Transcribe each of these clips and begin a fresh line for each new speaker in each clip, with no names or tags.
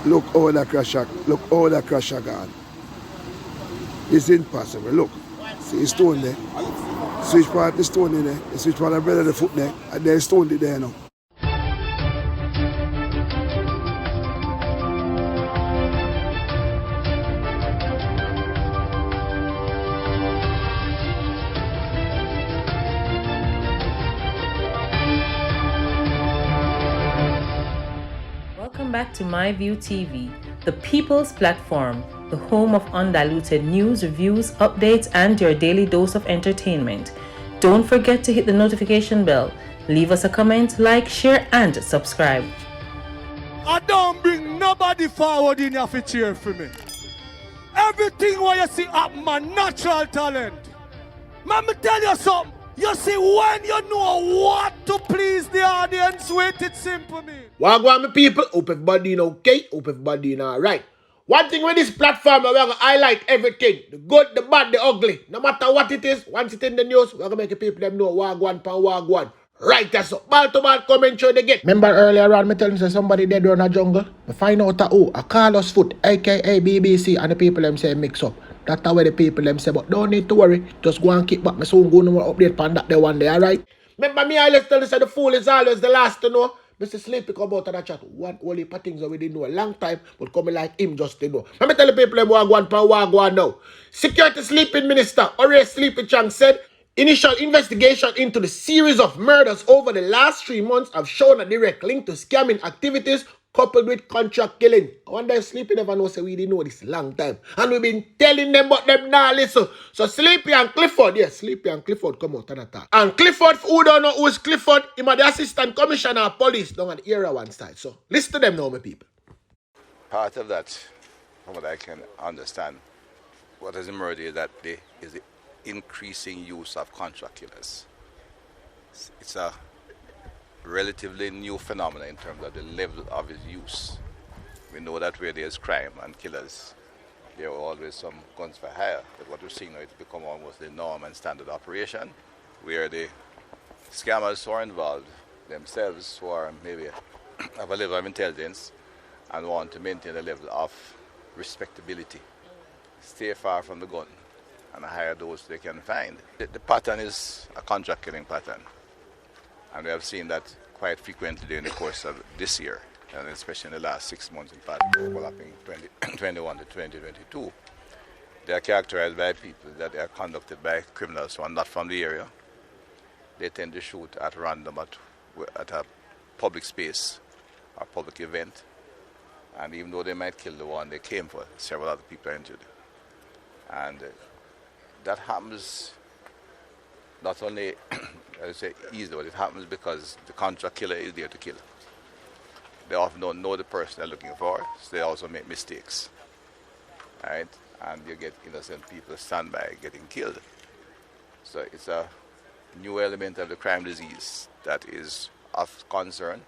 Look how the crusher gone. It's impossible. Look. See the stone there. Switch part the stone in there. The switch part of the foot there. And there's stone there now.
Welcome back to MyView TV, the people's platform, the home of undiluted news, reviews, updates, and your daily dose of entertainment. Don't forget to hit the notification bell, leave us a comment, like, share, and subscribe.
I don't bring nobody forward in your cheer for me. Everything what you see happen, my natural talent. Man, me tell you something. You see, when you know what to please the audience with, it's simple, me.
Wagwan, my people, hope everybody in okay, hope everybody in alright. One thing with this platform, we're going to highlight everything. The good, the bad, the ugly. No matter what it is, once it's in the news, we're going to make the people them know Wagwan pan Wagwan. Right, that's up. Ball to ball, comment show they get. Remember earlier on, me telling you somebody dead around the jungle? Me find out a Carlos Foot, aka BBC, and the people them say mix up. That's how the people them say, but don't need to worry. Just go and kick back. Me soon go no update on that day one day, alright? Remember me, I always tell you, the fool is always the last to know. Mr. Sleepy come out of that chat. One only things that we didn't know a long time, but coming like him just to know. Let me tell the people them Wagwan pan Wagwan now. Security Sleeping Minister Ore Sleepy Chang said, initial investigation into the series of murders over the last 3 months have shown a direct link to scamming activities coupled with contract killing. I wonder if Sleepy never knows, so we didn't know this a long time. And we've been telling them, but them now listen. So Sleepy and Clifford, yes, Sleepy and Clifford come out and attack. And Clifford, who don't know who is Clifford, him the assistant commissioner of police down at the area one side. So listen to them now, my people.
Part of that, from what I can understand, what has emerged is that there is the increasing use of contract killers. It's a relatively new phenomenon in terms of the level of its use. We know that where there's crime and killers, there are always some guns for hire. But what we're seeing now, it's become almost the norm and standard operation, where the scammers who are involved themselves, who are maybe have a level of intelligence and want to maintain a level of respectability, stay far from the gun and hire those they can find. The pattern is a contract killing pattern. And we have seen that quite frequently during the course of this year, and especially in the last 6 months, in fact, overlapping 2021 to 2022. They are characterized by people that they are conducted by criminals who are not from the area. They tend to shoot at random at a public space or public event. And even though they might kill the one they came for, several other people are injured. And that happens not only, I would say, easily, but it happens because the contract killer is there to kill. They often don't know the person they're looking for, so they also make mistakes. Right? And you get innocent people stand by getting killed. So it's a new element of the crime disease that is of concern,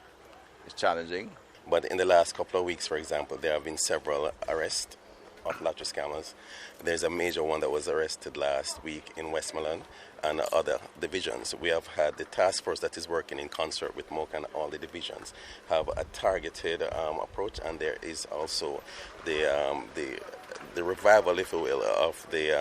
it's challenging.
But in the last couple of weeks, for example, there have been several arrests of lottery scammers. There's a major one that was arrested last week in Westmoreland and other divisions. We have had the task force that is working in concert with MOC and all the divisions have a targeted approach, and there is also the revival, if you will, of the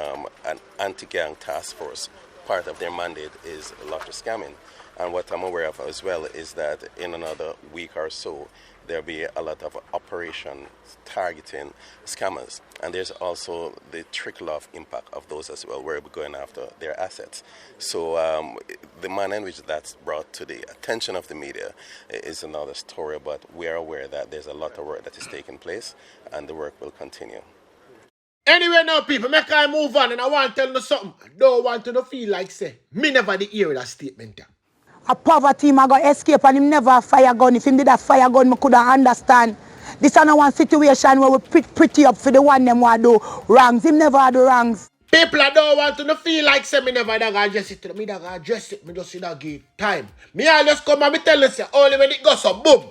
an anti-gang task force. Part of their mandate is lottery scamming. And what I'm aware of as well is that in another week or so, there'll be a lot of operations targeting scammers. And there's also the trickle-off impact of those as well, where we're going after their assets. So the manner in which that's brought to the attention of the media is another story, but we are aware that there's a lot of work that is taking place, and the work will continue.
Anyway now, people, make I move on, and I want to tell you something. I don't want to feel like say, me never did hear that statement there.
A poverty man go escape and him never fire gun. If him did a fire gun, me coulda understand. This is not one situation where we pretty up for the one them want do wrongs. Him never do wrongs.
People I don't want to feel like say me never da address it. Me da address it. Me just see that give time. Me I just come and me tell you say only when it goes up, boom.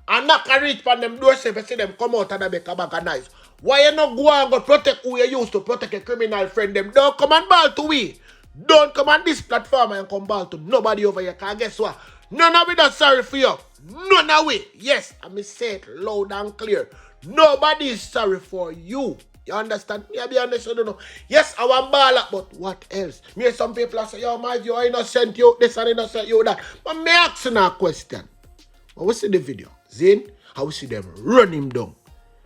And knock and reach on them doors if you see them come out and they make a bag of nice. Why you not go and go protect who you used to protect a criminal friend them? Don't come and ball to we. Don't come on this platform and come ball to nobody over here. Cause guess what? None of it is sorry for you. None away. Yes, I may say it loud and clear. Nobody is sorry for you. You understand? Me, I be honest, I don't know. Yes, I want ball up, but what else? Me, some people are say, yo, my view, I innocent you this and innocent you that. But me asking a question. When we see the video, Zane, how we see them run him down.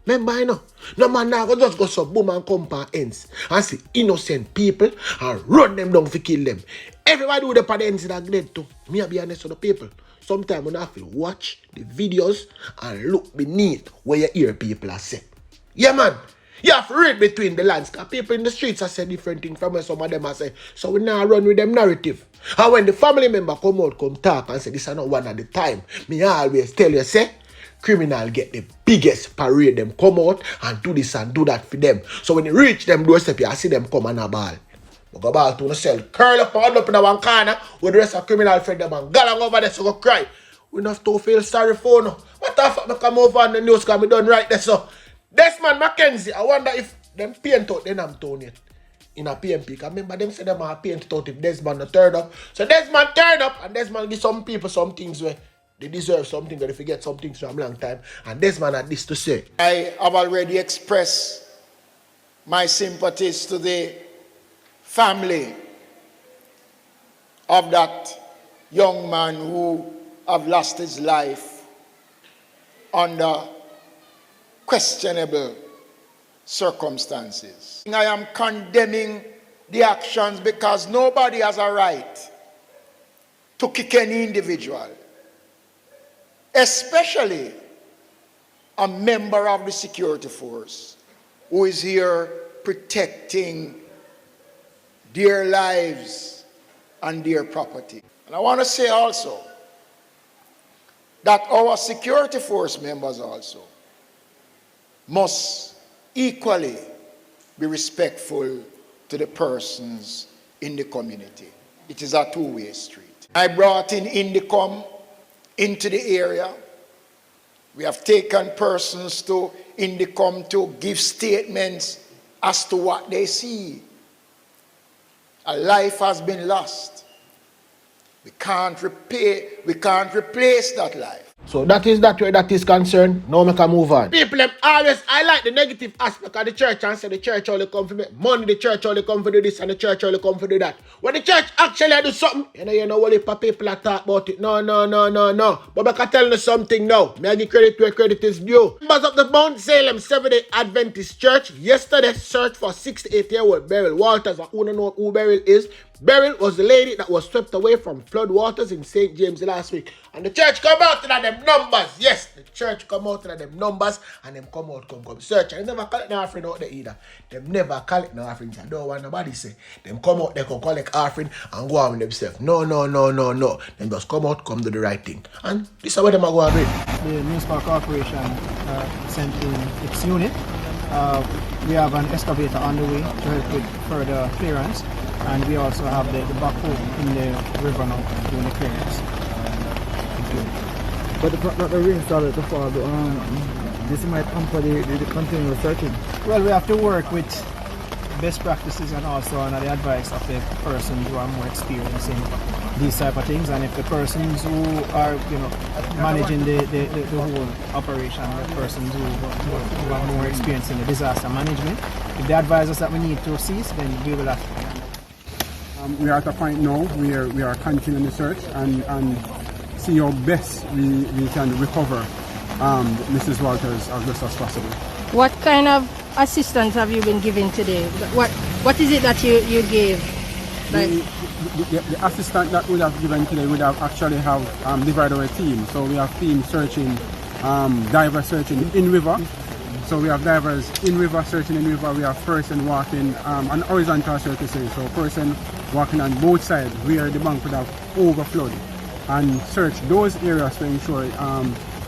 Remember, you know, no man now go just go so boom and come pa ends and see innocent people and run them down to kill them. Everybody with the pa the ends that great too. Me, I be honest with the people. Sometimes when I have to watch the videos and look beneath where you hear people are saying. Yeah, man. You have to read between the lines. Because people in the streets are saying different things from where some of them are saying. So we now run with them narrative. And when the family member come out, come talk and say, this is not one at the time, me always tell you, say, criminal get the biggest parade. Them come out and do this and do that for them. So when you reach them doorstep, you see them come and a ball. You go ball to the cell, curl up and huddle up in one corner with the rest of criminal friend them and galang over there so go cry. We don't have to feel sorry for no. What the fuck me come over on the news because me done right there so. Desmond Mackenzie, I wonder if them paint out then I'm told it in a PMP. I remember them say them are paint out if Desmond the turn up. So Desmond turn up and Desmond give some people some things where they deserve something or they forget some things from a long time. And Desmond had this to say.
I have already expressed my sympathies to the family of that young man who have lost his life under questionable circumstances. I am condemning the actions because nobody has a right to kick any individual, especially a member of the security force who is here protecting their lives and their property. And I want to say also that our security force members also must equally be respectful to the persons in the community. It is a two-way street. I brought in Indicom into the area. We have taken persons to Indicom to give statements as to what they see. A life has been lost. We can't replace that life.
So that is that way that is concerned. Now we can move on. People always highlight the negative aspect of the church and say the church only come for make money, the church only come for do this and the church only come for do that. When the church actually do something, you know what people are talk about it. No. But I can tell you something now. May I give credit where credit is due. Members of the Mount Salem Seventh-day Adventist Church yesterday searched for 68-year-old Beryl Walters. I don't know who Beryl is. Beryl was the lady that was swept away from flood waters in St. James last week. And the church come out to them numbers. Yes, the church come out to them numbers and them come search. And they never collect no offering out there either. Them never collect no offering. I don't want nobody say. Them come out, they can collect offering and go on with themselves. No. Them just come out, come do the right thing. And this is what them are going to do.
The Municipal Corporation sent in its unit. We have an excavator on the way to help with further clearance. And we also have the backhoe in the river now doing the clearance.
But the rain started to fall. This might hamper the continuous searching.
Well, we have to work with best practices and also under the advice of the persons who are more experienced in these type of things. And if the persons who are, managing the whole operation, the persons who are more experienced in the disaster management, if they advise us that we need to cease, then we will have to.
We are at a point now where we are continuing the search and see how best we can recover Mrs. Walters as best as possible.
What kind of assistance have you been given today? What is it that you gave? Like
the assistance that we have given today would have actually divided our team. So we have teams searching, divers searching in river. So we have divers in river searching in river. We have person walking an horizontal search, so person walking on both sides where the bank would have overflowed, and search those areas to ensure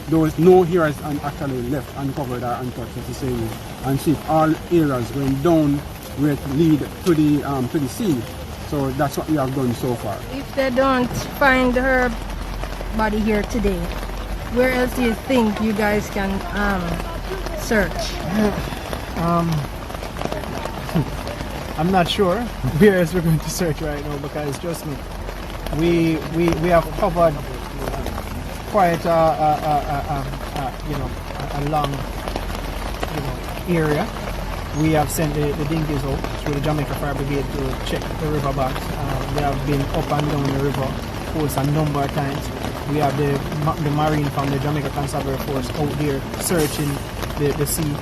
those no areas are actually left uncovered or untouched, and see if all areas going down where it lead to the sea. So that's what we have done so far.
If they don't find her body here today, where else do you think you guys can search?
I'm not sure where else we're going to search right now, because trust me, we have covered quite a long area. We have sent the dinghies out through the Jamaica Fire Brigade to check the river banks. They have been up and down the river course a number of times. We have the Marine from the Jamaica Constabulary Force out there searching the sea.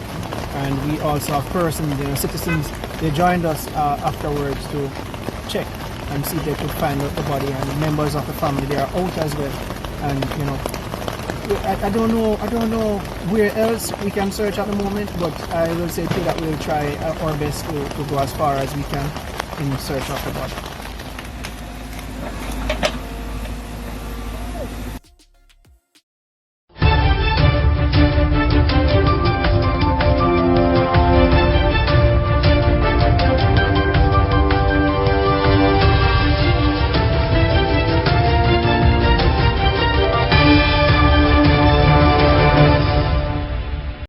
And we also have persons, citizens, they joined us afterwards to check and see if they could find out the body, and members of the family, they are out as well. And I don't know where else we can search at the moment, but I will say too that we'll try our best to go as far as we can in search of the body.